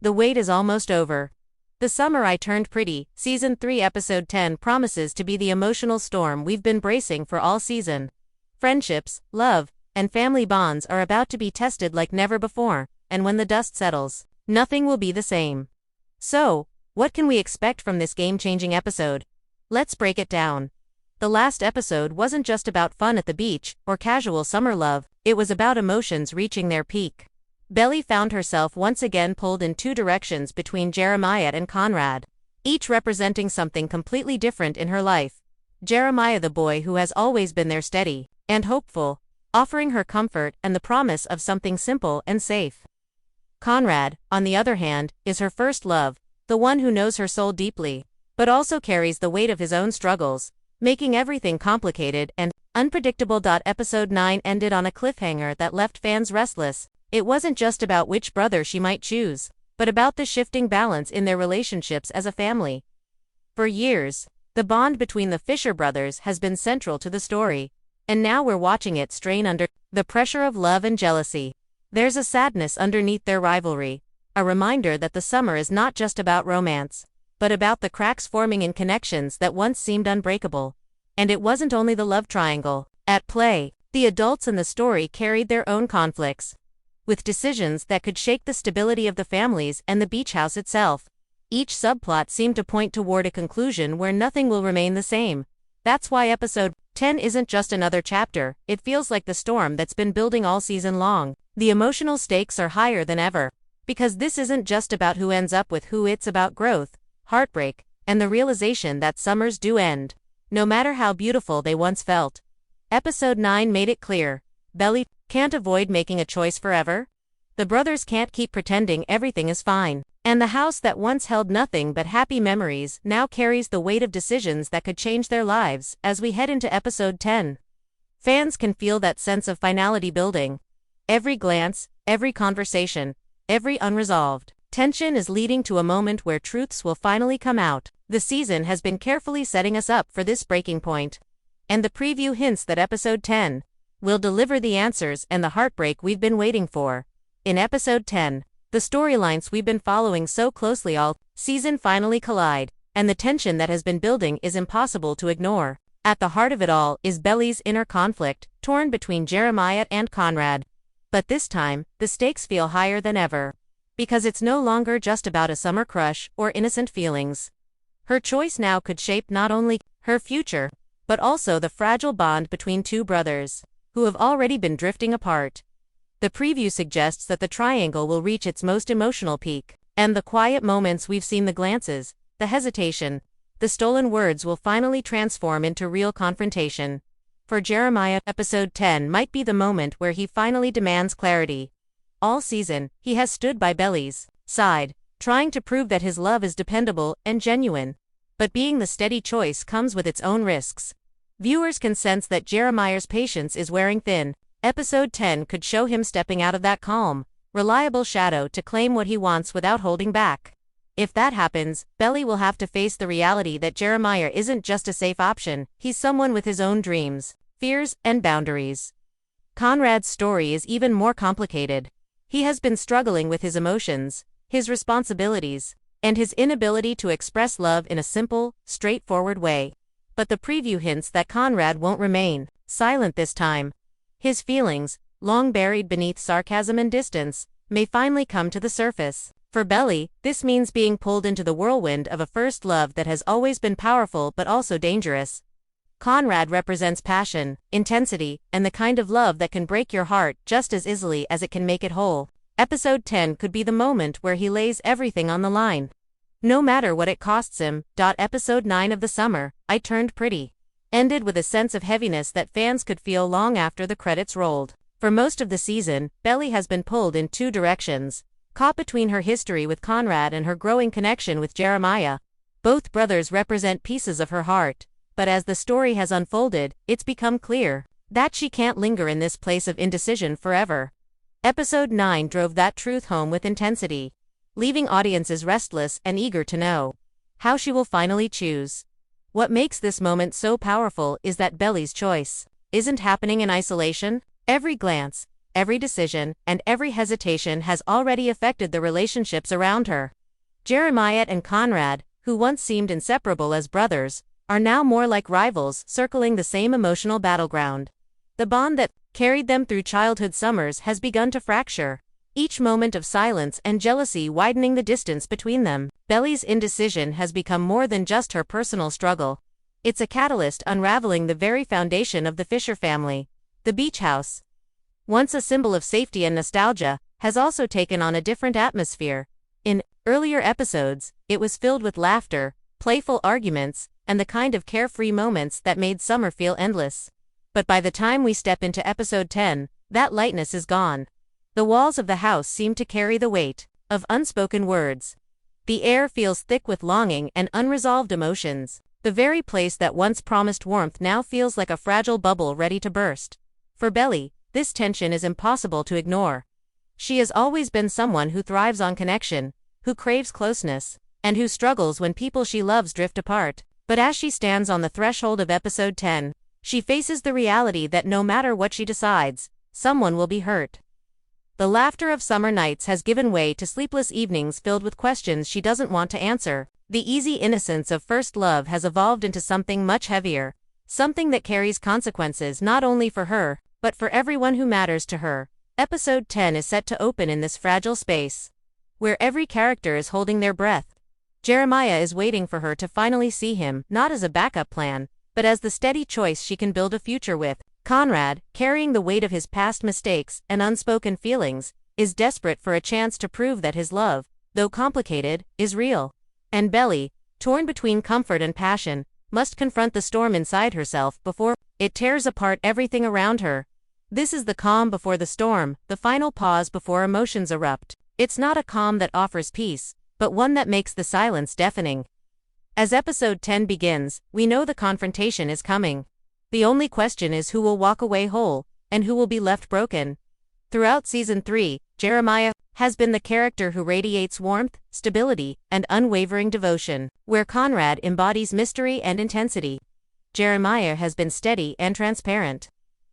The wait is almost over. The Summer I Turned Pretty, Season 3 Episode 10 promises to be the emotional storm we've been bracing for all season. Friendships, love, and family bonds are about to be tested like never before, and when the dust settles, nothing will be the same. So, what can we expect from this game-changing episode? Let's break it down. The last episode wasn't just about fun at the beach or casual summer love, it was about emotions reaching their peak. Belly found herself once again pulled in two directions between Jeremiah and Conrad, each representing something completely different in her life. Jeremiah, the boy who has always been there, steady and hopeful, offering her comfort and the promise of something simple and safe. Conrad, on the other hand, is her first love, the one who knows her soul deeply, but also carries the weight of his own struggles, making everything complicated and unpredictable. Episode 9 ended on a cliffhanger that left fans restless. It wasn't just about which brother she might choose, but about the shifting balance in their relationships as a family. For years, the bond between the Fischer brothers has been central to the story, and now we're watching it strain under the pressure of love and jealousy. There's a sadness underneath their rivalry, a reminder that the summer is not just about romance, but about the cracks forming in connections that once seemed unbreakable. And it wasn't only the love triangle at play. The adults in the story carried their own conflicts, with decisions that could shake the stability of the families and the beach house itself. Each subplot seemed to point toward a conclusion where nothing will remain the same. That's why episode 10 isn't just another chapter, it feels like the storm that's been building all season long. The emotional stakes are higher than ever, because this isn't just about who ends up with who, it's about growth, heartbreak, and the realization that summers do end, no matter how beautiful they once felt. Episode 9 made it clear, Belly can't avoid making a choice forever. The brothers can't keep pretending everything is fine, and the house that once held nothing but happy memories now carries the weight of decisions that could change their lives. As we head into episode 10, fans can feel that sense of finality building. Every glance, every conversation, every unresolved tension is leading to a moment where truths will finally come out. The season has been carefully setting us up for this breaking point, and the preview hints that episode 10 will deliver the answers and the heartbreak we've been waiting for. In episode 10, the storylines we've been following so closely all season finally collide, and the tension that has been building is impossible to ignore. At the heart of it all is Belly's inner conflict, torn between Jeremiah and Conrad. But this time, the stakes feel higher than ever, because it's no longer just about a summer crush or innocent feelings. Her choice now could shape not only her future, but also the fragile bond between two brothers who have already been drifting apart. The preview suggests that the triangle will reach its most emotional peak, and the quiet moments we've seen, the glances, the hesitation, the stolen words, will finally transform into real confrontation. For Jeremiah, episode 10 might be the moment where he finally demands clarity. All season, he has stood by Belly's side, trying to prove that his love is dependable and genuine. But being the steady choice comes with its own risks. Viewers can sense that Jeremiah's patience is wearing thin. Episode 10 could show him stepping out of that calm, reliable shadow to claim what he wants without holding back. If that happens, Belly will have to face the reality that Jeremiah isn't just a safe option, he's someone with his own dreams, fears, and boundaries. Conrad's story is even more complicated. He has been struggling with his emotions, his responsibilities, and his inability to express love in a simple, straightforward way. But the preview hints that Conrad won't remain silent this time. His feelings, long buried beneath sarcasm and distance, may finally come to the surface. For Belly, this means being pulled into the whirlwind of a first love that has always been powerful but also dangerous. Conrad represents passion, intensity, and the kind of love that can break your heart just as easily as it can make it whole. Episode 10 could be the moment where he lays everything on the line, no matter what it costs him. Episode 9 of The Summer I Turned Pretty ended with a sense of heaviness that fans could feel long after the credits rolled. For most of the season, Belly has been pulled in two directions, caught between her history with Conrad and her growing connection with Jeremiah. Both brothers represent pieces of her heart, but as the story has unfolded, it's become clear that she can't linger in this place of indecision forever. Episode 9 drove that truth home with intensity, leaving audiences restless and eager to know how she will finally choose. What makes this moment so powerful is that Belly's choice isn't happening in isolation. Every glance, every decision, and every hesitation has already affected the relationships around her. Jeremiah and Conrad, who once seemed inseparable as brothers, are now more like rivals circling the same emotional battleground. The bond that carried them through childhood summers has begun to fracture, each moment of silence and jealousy widening the distance between them. Belly's indecision has become more than just her personal struggle. It's a catalyst unraveling the very foundation of the Fischer family. The beach house, once a symbol of safety and nostalgia, has also taken on a different atmosphere. In earlier episodes, it was filled with laughter, playful arguments, and the kind of carefree moments that made summer feel endless. But by the time we step into episode 10, that lightness is gone. The walls of the house seem to carry the weight of unspoken words. The air feels thick with longing and unresolved emotions. The very place that once promised warmth now feels like a fragile bubble ready to burst. For Belly, this tension is impossible to ignore. She has always been someone who thrives on connection, who craves closeness, and who struggles when people she loves drift apart. But as she stands on the threshold of episode 10, she faces the reality that no matter what she decides, someone will be hurt. The laughter of summer nights has given way to sleepless evenings filled with questions she doesn't want to answer. The easy innocence of first love has evolved into something much heavier, something that carries consequences not only for her, but for everyone who matters to her. Episode 10 is set to open in this fragile space, where every character is holding their breath. Jeremiah is waiting for her to finally see him, not as a backup plan, but as the steady choice she can build a future with. Conrad, carrying the weight of his past mistakes and unspoken feelings, is desperate for a chance to prove that his love, though complicated, is real. And Belly, torn between comfort and passion, must confront the storm inside herself before it tears apart everything around her. This is the calm before the storm, the final pause before emotions erupt. It's not a calm that offers peace, but one that makes the silence deafening. As episode 10 begins, we know the confrontation is coming. The only question is who will walk away whole, and who will be left broken. Throughout season 3, Jeremiah has been the character who radiates warmth, stability, and unwavering devotion, where Conrad embodies mystery and intensity. Jeremiah has been steady and transparent,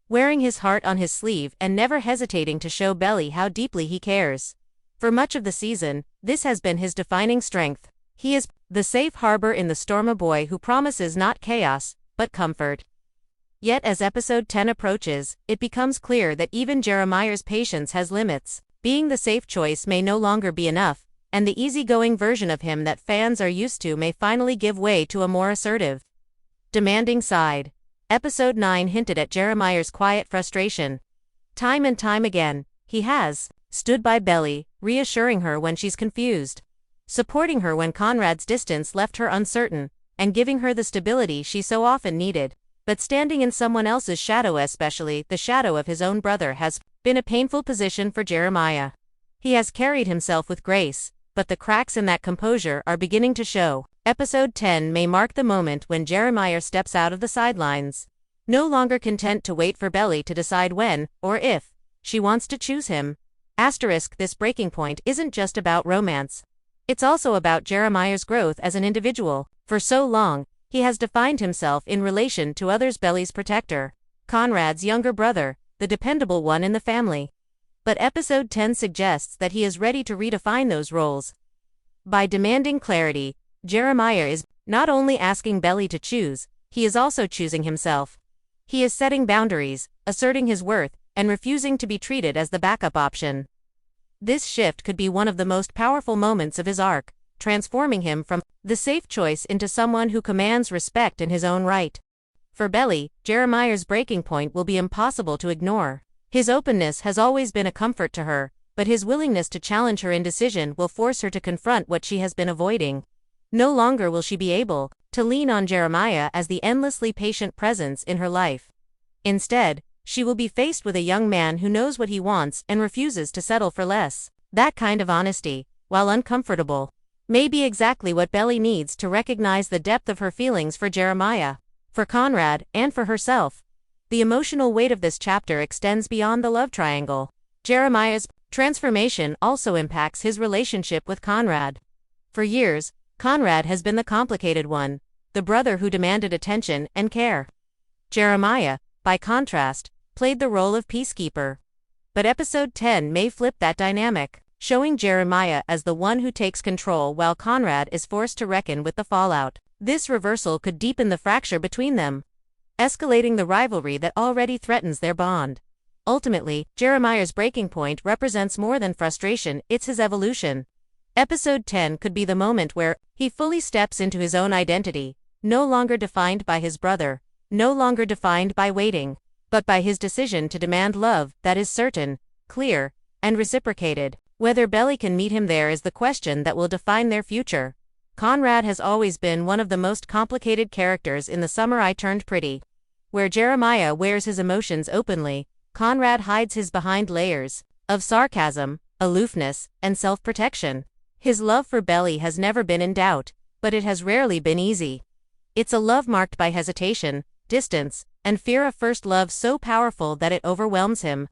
wearing his heart on his sleeve and never hesitating to show Belly how deeply he cares. For much of the season, this has been his defining strength. He is the safe harbor in the storm, a boy who promises not chaos, but comfort. Yet as episode 10 approaches, it becomes clear that even Jeremiah's patience has limits. Being the safe choice may no longer be enough, and the easygoing version of him that fans are used to may finally give way to a more assertive, demanding side. Episode 9 hinted at Jeremiah's quiet frustration. Time and time again, he has stood by Belly, reassuring her when she's confused, supporting her when Conrad's distance left her uncertain, and giving her the stability she so often needed. But standing in someone else's shadow, especially the shadow of his own brother, has been a painful position for Jeremiah. He has carried himself with grace, but the cracks in that composure are beginning to show. Episode 10 may mark the moment when Jeremiah steps out of the sidelines, no longer content to wait for Belly to decide when, or if, she wants to choose him. This breaking point isn't just about romance. It's also about Jeremiah's growth as an individual. For so long, he has defined himself in relation to others: Belly's protector, Conrad's younger brother, the dependable one in the family. But episode 10 suggests that he is ready to redefine those roles. By demanding clarity, Jeremiah is not only asking Belly to choose, he is also choosing himself. He is setting boundaries, asserting his worth, and refusing to be treated as the backup option. This shift could be one of the most powerful moments of his arc, transforming him from the safe choice into someone who commands respect in his own right. For Belly, Jeremiah's breaking point will be impossible to ignore. His openness has always been a comfort to her, but his willingness to challenge her indecision will force her to confront what she has been avoiding. No longer will she be able to lean on Jeremiah as the endlessly patient presence in her life. Instead, she will be faced with a young man who knows what he wants and refuses to settle for less. That kind of honesty, while uncomfortable, may be exactly what Belly needs to recognize the depth of her feelings for Jeremiah, for Conrad, and for herself. The emotional weight of this chapter extends beyond the love triangle. Jeremiah's transformation also impacts his relationship with Conrad. For years, Conrad has been the complicated one, the brother who demanded attention and care. Jeremiah, by contrast, played the role of peacekeeper. But episode 10 may flip that dynamic, showing Jeremiah as the one who takes control while Conrad is forced to reckon with the fallout. This reversal could deepen the fracture between them, escalating the rivalry that already threatens their bond. Ultimately, Jeremiah's breaking point represents more than frustration, it's his evolution. Episode 10 could be the moment where he fully steps into his own identity, no longer defined by his brother, no longer defined by waiting, but by his decision to demand love that is certain, clear, and reciprocated. Whether Belly can meet him there is the question that will define their future. Conrad has always been one of the most complicated characters in The Summer I Turned Pretty. Where Jeremiah wears his emotions openly, Conrad hides his behind layers of sarcasm, aloofness, and self-protection. His love for Belly has never been in doubt, but it has rarely been easy. It's a love marked by hesitation, distance, and fear of first love so powerful that it overwhelms him.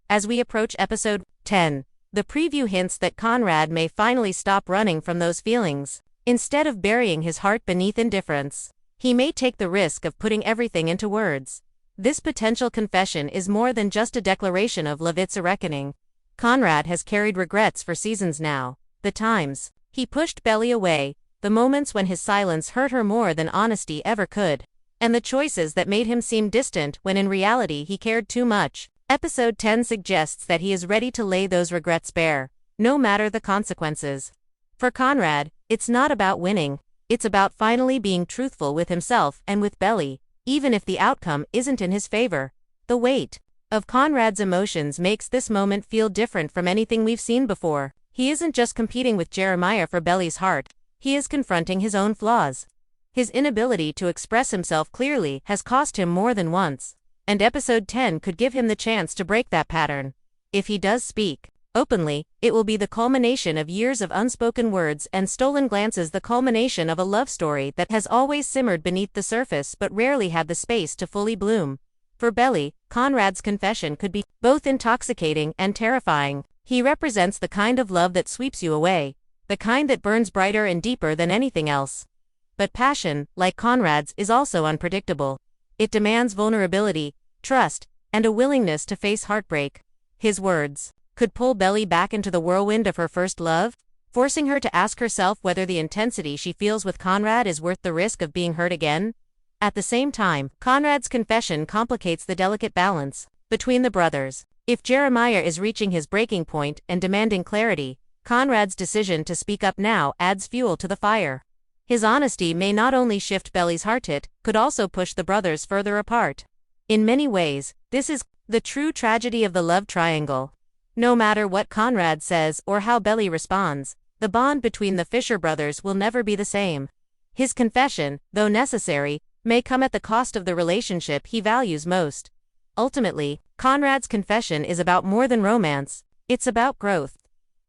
As we approach episode 10, the preview hints that Conrad may finally stop running from those feelings. Instead of burying his heart beneath indifference, he may take the risk of putting everything into words. This potential confession is more than just a declaration of love, it's a reckoning. Conrad has carried regrets for seasons now. The times he pushed Belly away, the moments when his silence hurt her more than honesty ever could, and the choices that made him seem distant when in reality he cared too much. Episode 10 suggests that he is ready to lay those regrets bare, no matter the consequences. For Conrad, it's not about winning, it's about finally being truthful with himself and with Belly, even if the outcome isn't in his favor. The weight of Conrad's emotions makes this moment feel different from anything we've seen before. He isn't just competing with Jeremiah for Belly's heart, he is confronting his own flaws. His inability to express himself clearly has cost him more than once, and episode 10 could give him the chance to break that pattern. If he does speak openly, it will be the culmination of years of unspoken words and stolen glances, the culmination of a love story that has always simmered beneath the surface but rarely had the space to fully bloom. For Belly, Conrad's confession could be both intoxicating and terrifying. He represents the kind of love that sweeps you away, the kind that burns brighter and deeper than anything else. But passion, like Conrad's, is also unpredictable. It demands vulnerability, trust, and a willingness to face heartbreak. His words could pull Belly back into the whirlwind of her first love, forcing her to ask herself whether the intensity she feels with Conrad is worth the risk of being hurt again. At the same time, Conrad's confession complicates the delicate balance between the brothers. If Jeremiah is reaching his breaking point and demanding clarity, Conrad's decision to speak up now adds fuel to the fire. His honesty may not only shift Belly's heart, it could also push the brothers further apart. In many ways, this is the true tragedy of the love triangle. No matter what Conrad says or how Belly responds, the bond between the Fischer brothers will never be the same. His confession, though necessary, may come at the cost of the relationship he values most. Ultimately, Conrad's confession is about more than romance, it's about growth.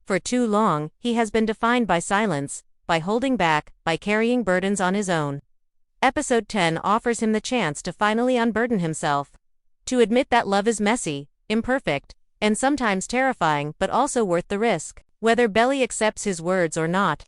For too long, he has been defined by silence, by holding back, by carrying burdens on his own. Episode 10 offers him the chance to finally unburden himself. To admit that love is messy, imperfect, and sometimes terrifying, but also worth the risk. Whether Belly accepts his words or not,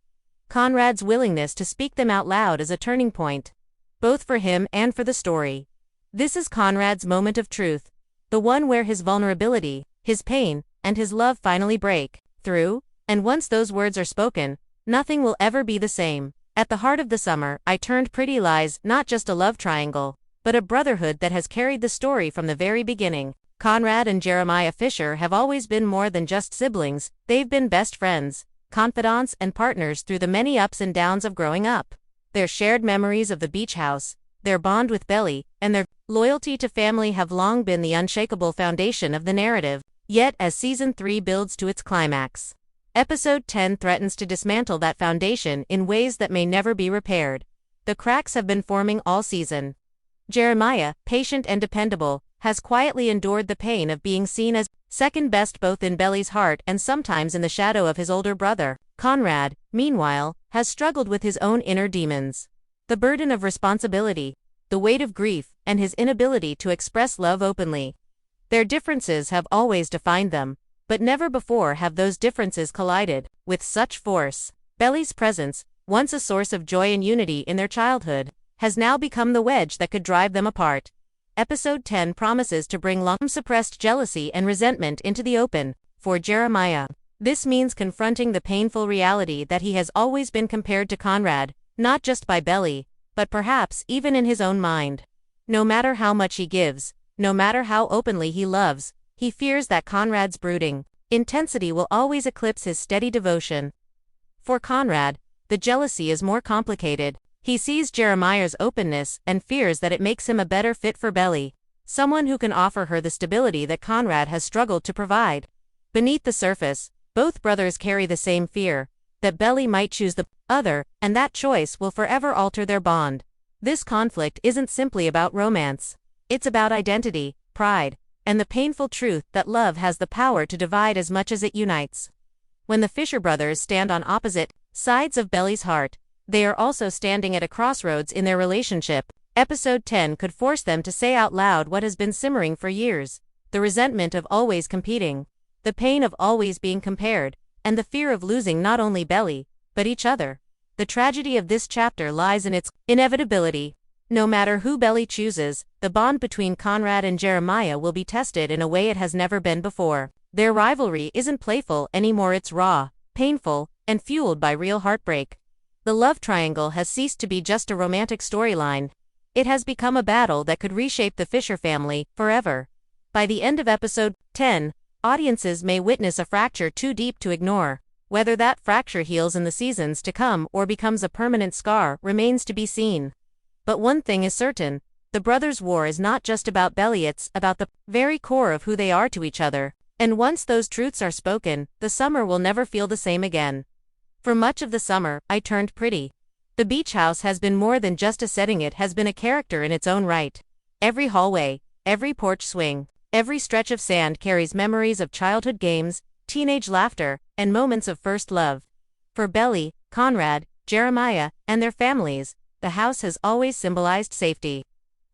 Conrad's willingness to speak them out loud is a turning point, both for him and for the story. This is Conrad's moment of truth, the one where his vulnerability, his pain, and his love finally break through, and once those words are spoken, nothing will ever be the same. At the heart of The Summer I Turned Pretty lies not just a love triangle, but a brotherhood that has carried the story from the very beginning. Conrad and Jeremiah Fischer have always been more than just siblings, they've been best friends, confidants, and partners through the many ups and downs of growing up. Their shared memories of the beach house, their bond with Belly, and their loyalty to family have long been the unshakable foundation of the narrative. Yet, as Season 3 builds to its climax, Episode 10 threatens to dismantle that foundation in ways that may never be repaired. The cracks have been forming all season. Jeremiah, patient and dependable, has quietly endured the pain of being seen as second best both in Belly's heart and sometimes in the shadow of his older brother. Conrad, meanwhile, has struggled with his own inner demons. The burden of responsibility, the weight of grief, and his inability to express love openly. Their differences have always defined them, but never before have those differences collided with such force. Belly's presence, once a source of joy and unity in their childhood, has now become the wedge that could drive them apart. Episode 10 promises to bring long-suppressed jealousy and resentment into the open, for Jeremiah. This means confronting the painful reality that he has always been compared to Conrad, not just by Belly, but perhaps even in his own mind. No matter how much he gives, no matter how openly he loves, he fears that Conrad's brooding intensity will always eclipse his steady devotion. For Conrad, the jealousy is more complicated. He sees Jeremiah's openness and fears that it makes him a better fit for Belly, someone who can offer her the stability that Conrad has struggled to provide. Beneath the surface, both brothers carry the same fear, that Belly might choose the other, and that choice will forever alter their bond. This conflict isn't simply about romance. It's about identity, pride, and the painful truth that love has the power to divide as much as it unites. When the Fischer brothers stand on opposite sides of Belly's heart, they are also standing at a crossroads in their relationship. Episode 10 could force them to say out loud what has been simmering for years: the resentment of always competing, the pain of always being compared, and the fear of losing not only Belly, but each other. The tragedy of this chapter lies in its inevitability. No matter who Belly chooses, the bond between Conrad and Jeremiah will be tested in a way it has never been before. Their rivalry isn't playful anymore, it's raw, painful, and fueled by real heartbreak. The love triangle has ceased to be just a romantic storyline. It has become a battle that could reshape the Fischer family forever. By the end of episode 10, audiences may witness a fracture too deep to ignore. Whether that fracture heals in the seasons to come or becomes a permanent scar remains to be seen. But one thing is certain: the brothers' war is not just about Belly, it's about the very core of who they are to each other. And once those truths are spoken, the summer will never feel the same again. For much of the summer, I turned pretty. The beach house has been more than just a setting, it has been a character in its own right. Every hallway, every porch swing, every stretch of sand carries memories of childhood games, teenage laughter, and moments of first love. For Belly, Conrad, Jeremiah, and their families, the house has always symbolized safety,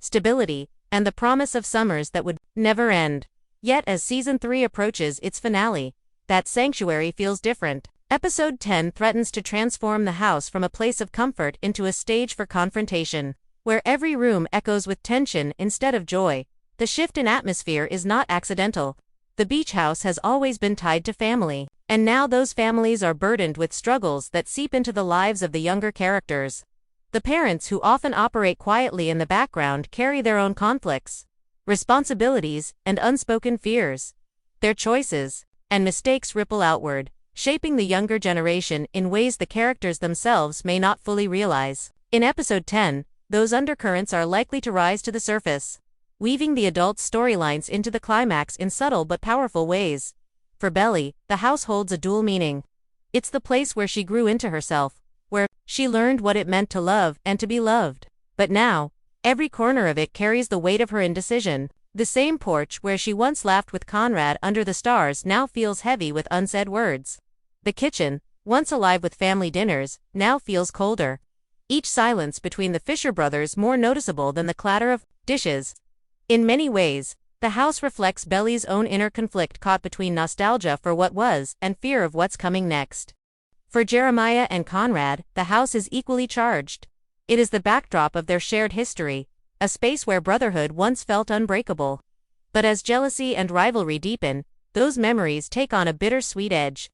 stability, and the promise of summers that would never end. Yet as Season 3 approaches its finale, that sanctuary feels different. Episode 10 threatens to transform the house from a place of comfort into a stage for confrontation, where every room echoes with tension instead of joy. The shift in atmosphere is not accidental. The beach house has always been tied to family, and now those families are burdened with struggles that seep into the lives of the younger characters. The parents, who often operate quietly in the background, carry their own conflicts, responsibilities, and unspoken fears. Their choices and mistakes ripple outward, shaping the younger generation in ways the characters themselves may not fully realize. In episode 10, those undercurrents are likely to rise to the surface, weaving the adults' storylines into the climax in subtle but powerful ways. For Belly, the house holds a dual meaning. It's the place where she grew into herself, where she learned what it meant to love and to be loved. But now, every corner of it carries the weight of her indecision. The same porch where she once laughed with Conrad under the stars now feels heavy with unsaid words. The kitchen, once alive with family dinners, now feels colder. Each silence between the Fischer brothers more noticeable than the clatter of dishes. In many ways, the house reflects Belly's own inner conflict, caught between nostalgia for what was and fear of what's coming next. For Jeremiah and Conrad, the house is equally charged. It is the backdrop of their shared history, a space where brotherhood once felt unbreakable. But as jealousy and rivalry deepen, those memories take on a bittersweet edge.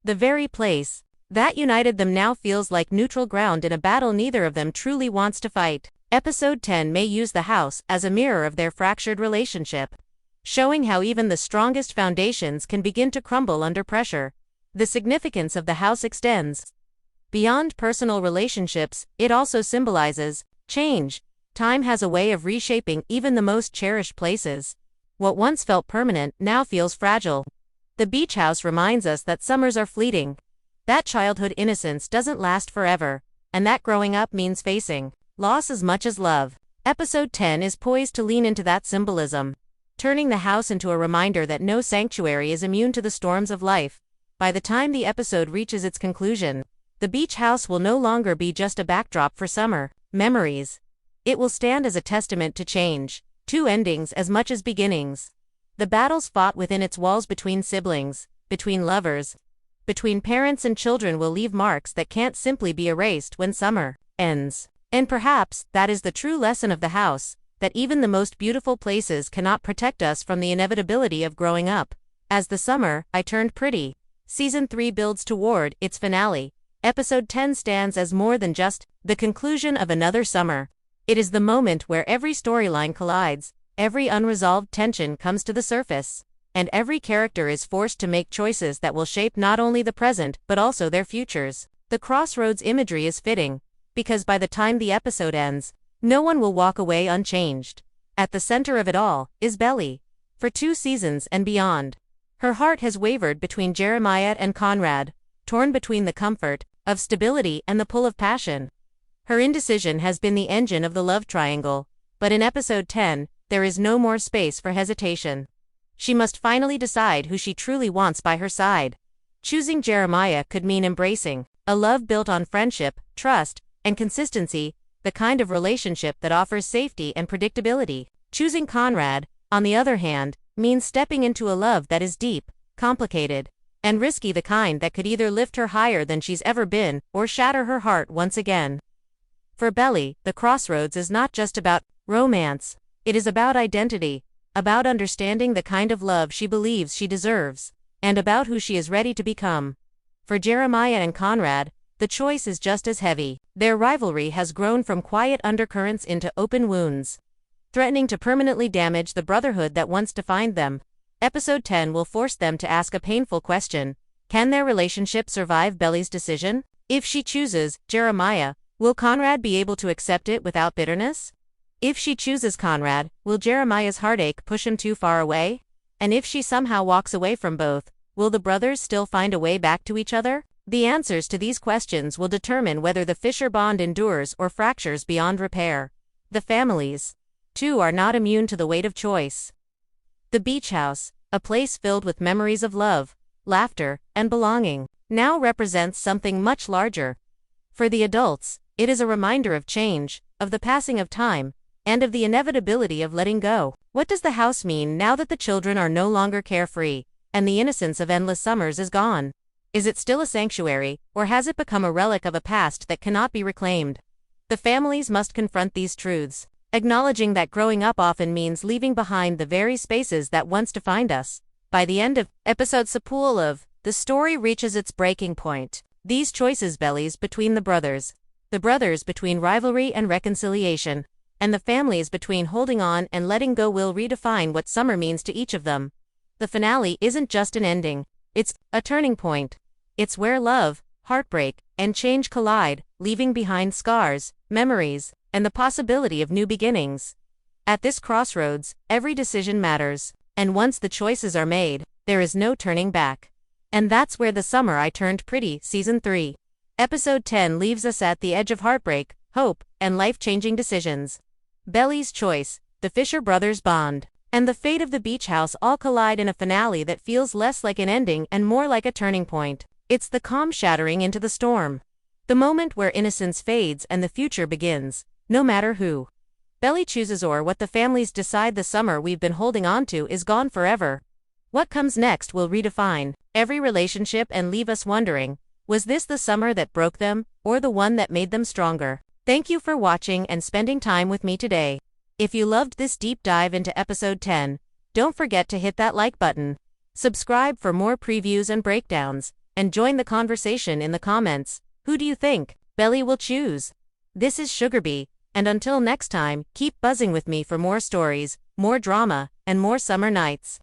The very place that united them now feels like neutral ground in a battle neither of them truly wants to fight. Episode 10 may use the house as a mirror of their fractured relationship, showing how even the strongest foundations can begin to crumble under pressure. The significance of the house extends beyond personal relationships. It also symbolizes change. Time has a way of reshaping even the most cherished places. What once felt permanent now feels fragile. The beach house reminds us that summers are fleeting, that childhood innocence doesn't last forever, and that growing up means facing loss as much as love. Episode 10 is poised to lean into that symbolism, turning the house into a reminder that no sanctuary is immune to the storms of life. By the time the episode reaches its conclusion, the beach house will no longer be just a backdrop for summer memories. It will stand as a testament to change, to endings as much as beginnings. The battles fought within its walls between siblings, between lovers, between parents and children will leave marks that can't simply be erased when summer ends. And perhaps that is the true lesson of the house. that even the most beautiful places cannot protect us from the inevitability of growing up. As the summer I turned pretty, Season 3 builds toward its finale. Episode 10 stands as more than just the conclusion of another summer. It is the moment where every storyline collides, every unresolved tension comes to the surface, and every character is forced to make choices that will shape not only the present but also their futures. The crossroads imagery is fitting, because by the time the episode ends, no one will walk away unchanged. At the center of it all is Belly. For 2 seasons and beyond, her heart has wavered between Jeremiah and Conrad, torn between the comfort of stability and the pull of passion. Her indecision has been the engine of the love triangle, but in episode 10, there is no more space for hesitation. She must finally decide who she truly wants by her side. Choosing Jeremiah could mean embracing a love built on friendship, trust, and consistency, the kind of relationship that offers safety and predictability. Choosing Conrad, on the other hand, means stepping into a love that is deep, complicated, and risky, the kind that could either lift her higher than she's ever been or shatter her heart once again. For Belly, the crossroads is not just about romance, it is about identity, about understanding the kind of love she believes she deserves, and about who she is ready to become. For Jeremiah and Conrad, the choice is just as heavy. Their rivalry has grown from quiet undercurrents into open wounds, threatening to permanently damage the brotherhood that once defined them. Episode 10 will force them to ask a painful question. Can their relationship survive Belly's decision? If she chooses Jeremiah, will Conrad be able to accept it without bitterness? If she chooses Conrad, will Jeremiah's heartache push him too far away? And if she somehow walks away from both, will the brothers still find a way back to each other? The answers to these questions will determine whether the Fischer bond endures or fractures beyond repair. The families, too, are not immune to the weight of choice. The beach house, a place filled with memories of love, laughter, and belonging, now represents something much larger. For the adults, it is a reminder of change, of the passing of time, and of the inevitability of letting go. What does the house mean now that the children are no longer carefree, and the innocence of endless summers is gone? Is it still a sanctuary, or has it become a relic of a past that cannot be reclaimed? The families must confront these truths, acknowledging that growing up often means leaving behind the very spaces that once defined us. By the end of episode 10, the story reaches its breaking point. These choices, Bellies between the brothers between rivalry and reconciliation, and the families between holding on and letting go, will redefine what summer means to each of them. The finale isn't just an ending, it's a turning point. It's where love, heartbreak, and change collide, leaving behind scars, memories, and the possibility of new beginnings. At this crossroads, every decision matters, and once the choices are made, there is no turning back. And that's where The Summer I Turned Pretty, Season 3. Episode 10 leaves us at the edge of heartbreak, hope, and life-changing decisions. Belly's choice, the Fischer brothers' bond, and the fate of the beach house all collide in a finale that feels less like an ending and more like a turning point. It's the calm shattering into the storm. The moment where innocence fades and the future begins, no matter who Belly chooses or what the families decide. The summer we've been holding on to is gone forever. What comes next will redefine every relationship and leave us wondering, was this the summer that broke them, or the one that made them stronger? Thank you for watching and spending time with me today. If you loved this deep dive into episode 10, don't forget to hit that like button. Subscribe for more previews and breakdowns, and join the conversation in the comments. Who do you think Belly will choose? This is Sugarbee, and until next time, keep buzzing with me for more stories, more drama, and more summer nights.